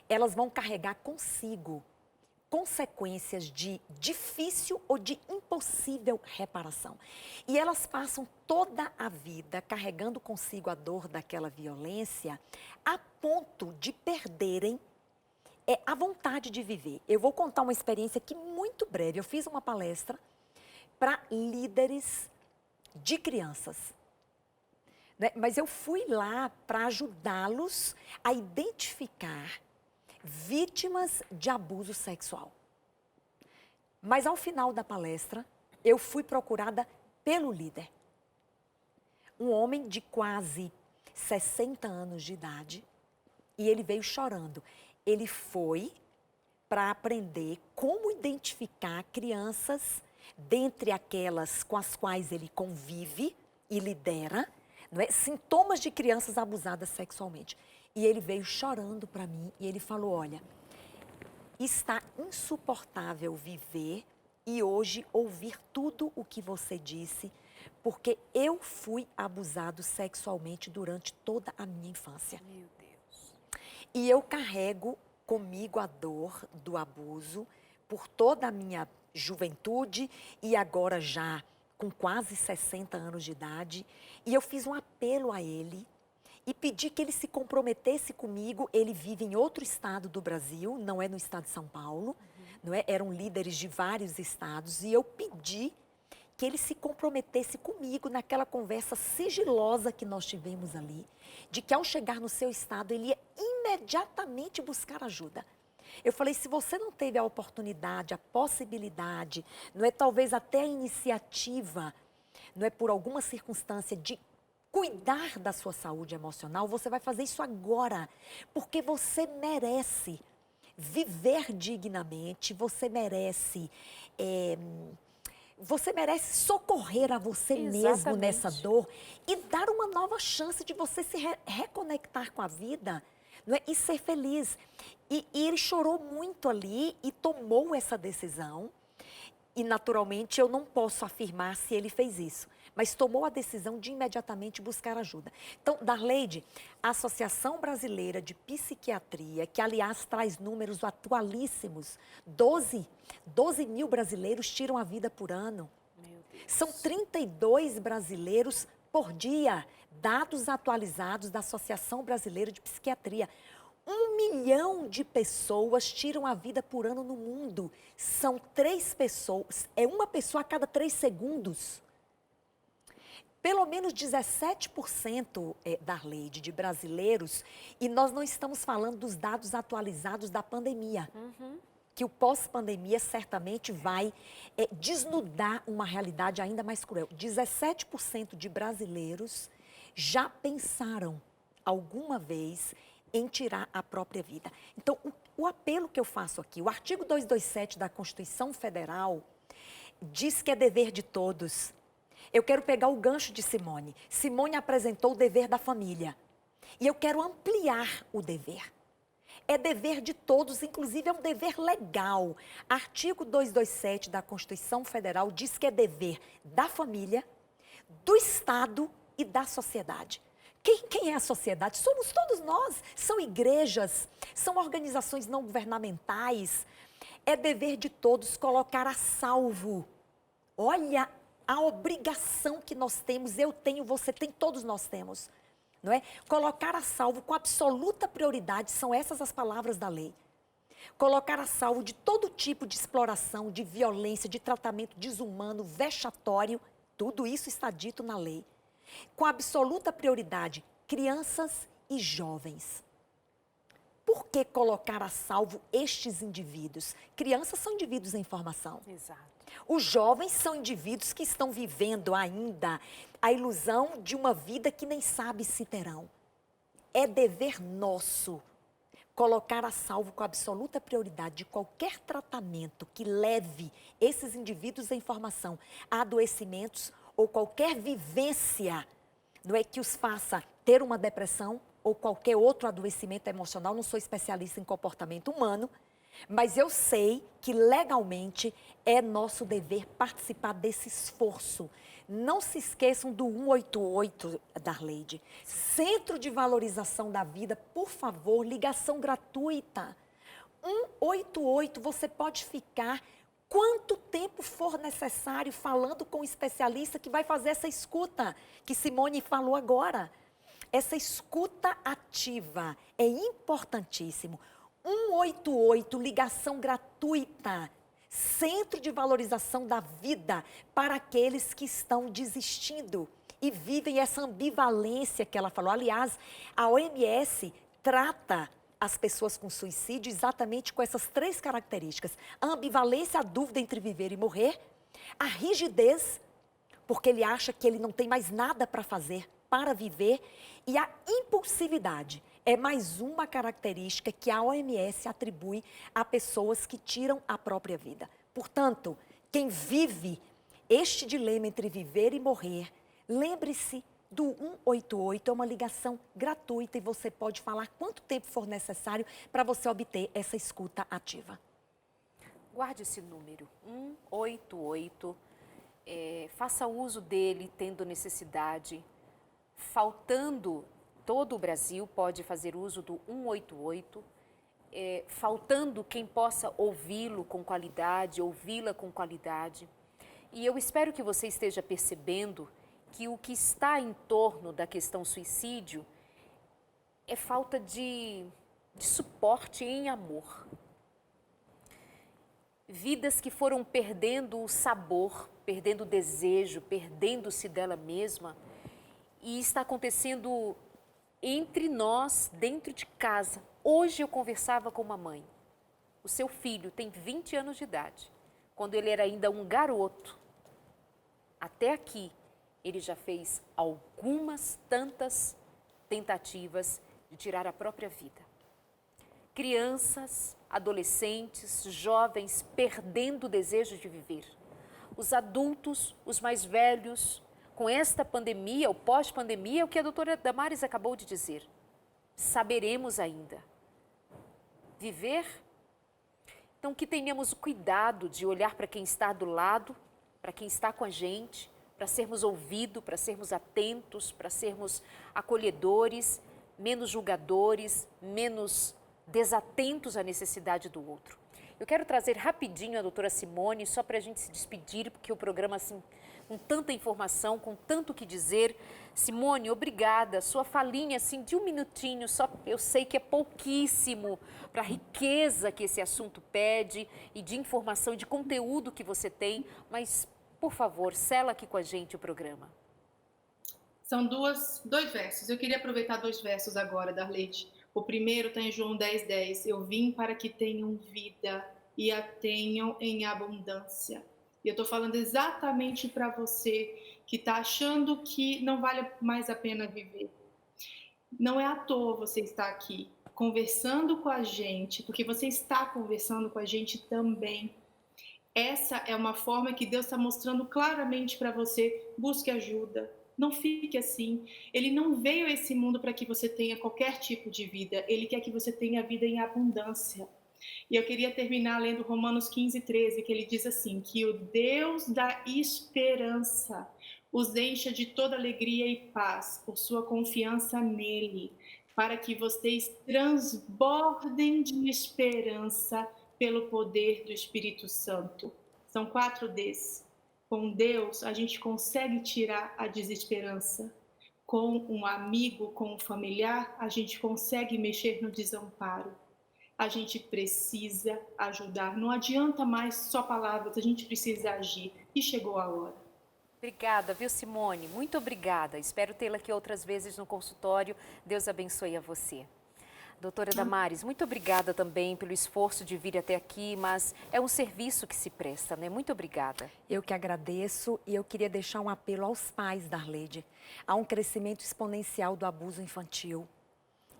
elas vão carregar consigo consequências de difícil ou de impossível reparação. E elas passam toda a vida carregando consigo a dor daquela violência a ponto de perderem a vontade de viver. Eu vou contar uma experiência aqui muito breve. Eu fiz uma palestra para líderes de crianças, né? Mas eu fui lá para ajudá-los a identificar vítimas de abuso sexual. Mas ao final da palestra, eu fui procurada pelo líder. Um homem de quase 60 anos de idade, e ele veio chorando. Ele foi para aprender como identificar crianças dentre aquelas com as quais ele convive e lidera, não é? Sintomas de crianças abusadas sexualmente. E ele veio chorando para mim e ele falou, olha, está insuportável viver e hoje ouvir tudo o que você disse, porque eu fui abusado sexualmente durante toda a minha infância. Meu Deus. E eu carrego comigo a dor do abuso por toda a minha juventude e agora já com quase 60 anos de idade. E eu fiz um apelo a ele e pedi que ele se comprometesse comigo. Ele vive em outro estado do Brasil, não é no estado de São Paulo, não é? Eram líderes de vários estados e eu pedi que ele se comprometesse comigo naquela conversa sigilosa que nós tivemos ali, de que ao chegar no seu estado ele ia imediatamente buscar ajuda. Eu falei, se você não teve a oportunidade, a possibilidade, não é talvez até a iniciativa, não é por alguma circunstância de cuidar da sua saúde emocional, você vai fazer isso agora, porque você merece viver dignamente, você merece socorrer a você mesmo nessa dor e dar uma nova chance de você se reconectar com a vida, não é? E ser feliz. E ele chorou muito ali e tomou essa decisão. E, naturalmente, eu não posso afirmar se ele fez isso, mas tomou a decisão de imediatamente buscar ajuda. Então, Darleide, a Associação Brasileira de Psiquiatria, que, aliás, traz números atualíssimos, 12 mil brasileiros tiram a vida por ano. Meu Deus. São 32 brasileiros por dia, dados atualizados da Associação Brasileira de Psiquiatria. 1 milhão de pessoas tiram a vida por ano no mundo. São 3 pessoas, é uma pessoa a cada 3 segundos. Pelo menos 17% Darleide, de brasileiros, e nós não estamos falando dos dados atualizados da pandemia, que o pós-pandemia certamente vai desnudar uma realidade ainda mais cruel. 17% de brasileiros já pensaram alguma vez em tirar a própria vida. Então, o apelo que eu faço aqui, o artigo 227 da Constituição Federal diz que é dever de todos. Eu quero pegar o gancho de Simone. Simone apresentou o dever da família. E eu quero ampliar o dever. É dever de todos, inclusive é um dever legal. Artigo 227 da Constituição Federal diz que é dever da família, do Estado e da sociedade. Quem é a sociedade? Somos todos nós. São igrejas, são organizações não governamentais. É dever de todos colocar a salvo. Olha a obrigação que nós temos, eu tenho, você tem, todos nós temos. Não é? Colocar a salvo com absoluta prioridade, são essas as palavras da lei. Colocar a salvo de todo tipo de exploração, de violência, de tratamento desumano, vexatório, tudo isso está dito na lei. Com absoluta prioridade, crianças e jovens. Por que colocar a salvo estes indivíduos? Crianças são indivíduos em formação. Exato. Os jovens são indivíduos que estão vivendo ainda a ilusão de uma vida que nem sabe se terão. É dever nosso colocar a salvo com absoluta prioridade de qualquer tratamento que leve esses indivíduos em formação a adoecimentos ou qualquer vivência, não é, que os faça ter uma depressão ou qualquer outro adoecimento emocional, não sou especialista em comportamento humano, mas eu sei que legalmente é nosso dever participar desse esforço. Não se esqueçam do 188, Darleide. Centro de Valorização da Vida, por favor, ligação gratuita. 188, você pode ficar quanto tempo for necessário falando com o especialista que vai fazer essa escuta, que Simone falou agora. Essa escuta ativa é importantíssimo. 188, ligação gratuita. Centro de Valorização da Vida para aqueles que estão desistindo e vivem essa ambivalência que ela falou. Aliás, a OMS trata as pessoas com suicídio exatamente com essas 3 características. A ambivalência, a dúvida entre viver e morrer. A rigidez, porque ele acha que ele não tem mais nada para fazer para viver. E a impulsividade é mais uma característica que a OMS atribui a pessoas que tiram a própria vida. Portanto, quem vive este dilema entre viver e morrer, lembre-se do 188, é uma ligação gratuita e você pode falar quanto tempo for necessário para você obter essa escuta ativa. Guarde esse número, 188, faça uso dele tendo necessidade. Faltando, todo o Brasil pode fazer uso do 188, faltando quem possa ouvi-lo com qualidade, ouvi-la com qualidade. E eu espero que você esteja percebendo que o que está em torno da questão suicídio é falta de suporte em amor. Vidas que foram perdendo o sabor, perdendo o desejo, perdendo-se dela mesma. E está acontecendo entre nós, dentro de casa. Hoje eu conversava com uma mãe. O seu filho tem 20 anos de idade. Quando ele era ainda um garoto, até aqui, ele já fez algumas tantas tentativas de tirar a própria vida. Crianças, adolescentes, jovens perdendo o desejo de viver. Os adultos, os mais velhos, com esta pandemia, ou pós-pandemia, é o que a doutora Damares acabou de dizer. Saberemos ainda. Viver? Então, que tenhamos o cuidado de olhar para quem está do lado, para quem está com a gente, para sermos ouvidos, para sermos atentos, para sermos acolhedores, menos julgadores, menos desatentos à necessidade do outro. Eu quero trazer rapidinho a doutora Simone, só para a gente se despedir, porque o programa, assim, com tanta informação, com tanto o que dizer. Simone, obrigada. Sua falinha, assim, de um minutinho, só eu sei que é pouquíssimo para a riqueza que esse assunto pede e de informação e de conteúdo que você tem, mas, por favor, sela aqui com a gente o programa. São dois versos. Eu queria aproveitar 2 versos agora, Darleide. O primeiro está em João 10:10. Eu vim para que tenham vida e a tenham em abundância. E eu estou falando exatamente para você que está achando que não vale mais a pena viver. Não é à toa você estar aqui conversando com a gente, porque você está conversando com a gente também. Essa é uma forma que Deus está mostrando claramente para você. Busque ajuda. Não fique assim. Ele não veio a esse mundo para que você tenha qualquer tipo de vida. Ele quer que você tenha vida em abundância. E eu queria terminar lendo Romanos 15:13, que ele diz assim, que o Deus da esperança os encha de toda alegria e paz por sua confiança nele, para que vocês transbordem de esperança pelo poder do Espírito Santo. São 4 Ds. Com Deus, a gente consegue tirar a desesperança. Com um amigo, com um familiar, a gente consegue mexer no desamparo. A gente precisa ajudar. Não adianta mais só palavras, a gente precisa agir. E chegou a hora. Obrigada, viu, Simone? Muito obrigada. Espero tê-la aqui outras vezes no consultório. Deus abençoe a você. Doutora Damares, muito obrigada também pelo esforço de vir até aqui, mas é um serviço que se presta, né? Muito obrigada. Eu que agradeço e eu queria deixar um apelo aos pais, Darleide. Há um crescimento exponencial do abuso infantil,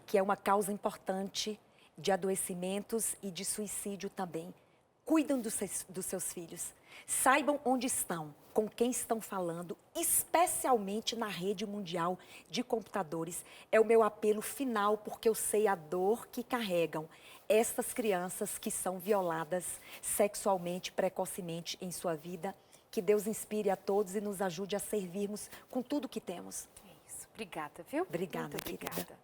que é uma causa importante de adoecimentos e de suicídio também. Cuidam dos seus filhos. Saibam onde estão, com quem estão falando, especialmente na rede mundial de computadores. É o meu apelo final, porque eu sei a dor que carregam estas crianças que são violadas sexualmente, precocemente em sua vida. Que Deus inspire a todos e nos ajude a servirmos com tudo que temos. É isso. Obrigada, viu? Obrigada, muito obrigada. querida.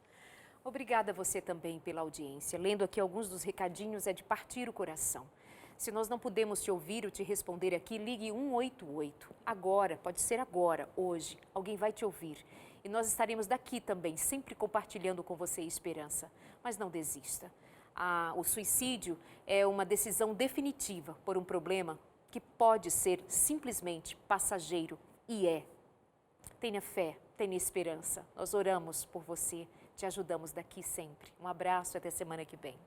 Obrigada a você também pela audiência. Lendo aqui alguns dos recadinhos é de partir o coração. Se nós não podemos te ouvir ou te responder aqui, ligue 188. Agora, pode ser agora, hoje, alguém vai te ouvir. E nós estaremos daqui também, sempre compartilhando com você esperança. Mas não desista. O suicídio é uma decisão definitiva por um problema que pode ser simplesmente passageiro e é. Tenha fé, tenha esperança. Nós oramos por você, te ajudamos daqui sempre. Um abraço e até semana que vem.